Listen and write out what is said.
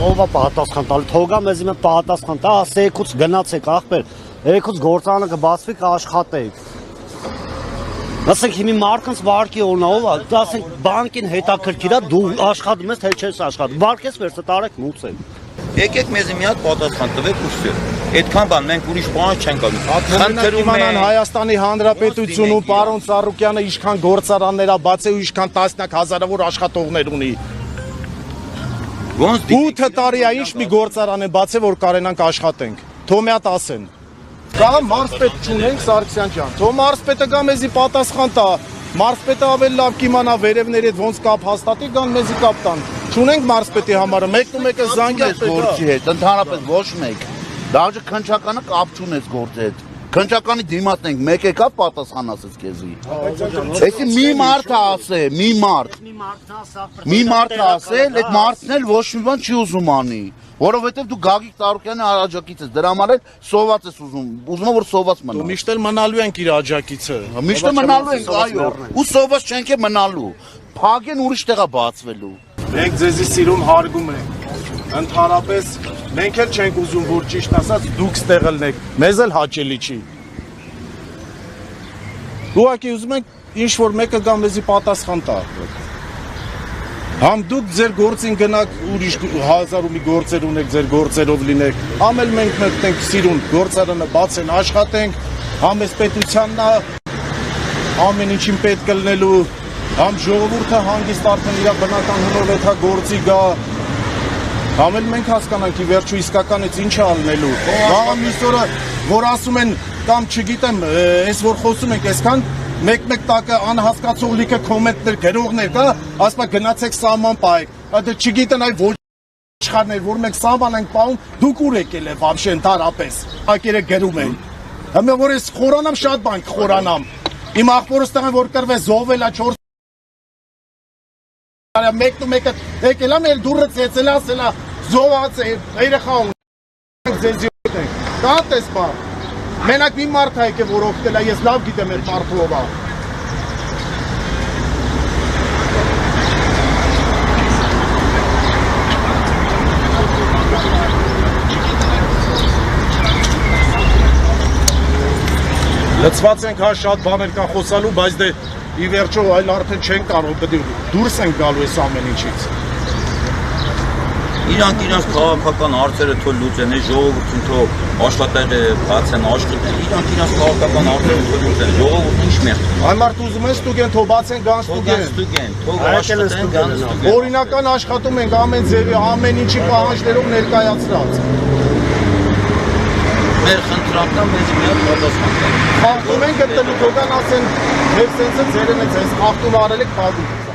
ով է պատասխան տալու, թողա մեզ իմ պատասխան տա, ասեքուց գնացեք ախպեր, եկուց գործարանը կբացվի կաշխատեք։ Ասենք հիմի մարդկանց վարկի օրնա ով է, ասենք բանկին հետաքրքիր է, դու աշխատում ես թե չես աշխատում, վարկես վերցը տարեք մուծեք։ Եկեք մեզ մի հատ պատասխան տվեք ու վсё։ Այդքան բան մենք ուրիշ բան չենք անում։ Խնդրում են Հայաստանի Հանրապետությունում պարոն Սարոկյանը ինչքան գործարաններ է բացել ու ինչքան տասնյակ հազարավոր աշխատողներ ունի։ 8 տարի է ինչ մի գործարան է բացել, որ կարենանք աշխատենք։ Թող մի հատ ասեն։ Կամ մարզպետ չունենք Սարգսյան ջան։ Թող մարզպետը գա մեզի պատասխան տա։ Մարզպետը ավելի լավ կիմանա վերևների հետ ոնց կապ հաստատի, գան մեզի կապ տան։ Չունենք մարզպետի համարը, մեկն ու մեկը զանգյալ գործի հետ, ընդհանրապես ոչ մեկ։ Դաժե քնչականը կապ չունես գործի հետ։ Քնչականի դիմացն ենք, մեկ եկավ պատասխան ասեց քեզի։ Էսի մի մարդ ասե, մի մարդ ասել, այդ մարդն էլ ոչ մի բան չի ուզում անի, որովհետև դու Գագիկ Ծառուկյանի աջակից ես, դրա համար էլ սոված ես ուզում որ սոված մնա։ Դու միշտ էլ մնալու ենք իր աջակիցը։ Միշտ մնալու ենք, այո, ու սոված չենք է մնալու։ Փագեն ուրիշ տեղա բացվելու։ Մենք ձեզի սիրում հարգում ենք։ Ընդհանրապես մենք էլ չենք ուզում, որ ճիշտ ասած դուք ստեղ ելնեք, մեզ էլ հաճելի չի։ Ուղղակի ուզում ենք ինչ որ մեկը գա մեզի պատասխան տա։ Համ դուք ձեր գործին գնաք ուրիշ հազար ու մի գործեր ունեք, ձեր գործերով լինեք։ Համ էլ մենք մտենք սիրուն գործարանը բացեն, աշխատենք, համ էս պետությանն է, ամեն ինչին պետք է լինելու, համ ժողովուրդը հանգիստ արդեն իր բնական հնով էթա գործի գա։ Համ էլ մենք հասկանանք ի վերջո իսկականից ինչ է ալնելու։ Վաղը մյուս օրը որ ասում են կամ չգիտեմ, այս որ խոսում ենք, այսքան մեկ տակը անհասկացող լիքը կոմենտներ գրողներ կա, ասում են գնացեք սահման պահեք։ Այդ չգիտեն այ ոչխարներ, որ մենք սահման ենք պահում, դուք ուր եկել եք вообще ընդհանրապես։ Ակերը գրում են։ Հիմա որ ես խորանամ շատ բան կխորանամ։ Իմ աղբորս տղեն որ կրվե զոհվելա 4 մեկն ու մեկը եկել ամ էլ դուրը ծեցել ասելա զոհված է երեխա ունենք ձեզի ենք դատես բա մենակ մի մարդ է եկել որ օգտել է ես լավ գիտեմ այդ մարդը ով է լցված ենք հա շատ բաներ կա խոսալու բայց դե ի վերջո այլ արդեն չեն կարող պետք դուրս են գալու այս ամեն ինչից Իրանք իրենց քաղաքական հարցերը թող լուծեն, ժողովուրդին թող աշխատել բացեն, աշխատեն, իրանք իրենց քաղաքական հարցերը թող լուծեն, ժողովուրդն ինչ մեղք։ Այն մարդ ուզում են ստուգեն, թող բացեն գան ստուգեն, թող աշխատեն գան ստուգեն։ Օրինական աշխատում ենք ամեն ձևի, ամեն ինչի պահանջներով ներկայացրած։ Մեր խնդրանքն մեզ մի հատ պատասխան տա։ Խախտում են գտնելու, թողան ասեն, մեր սենսը ձերն է ձեզ, խախտում արել եք փագում։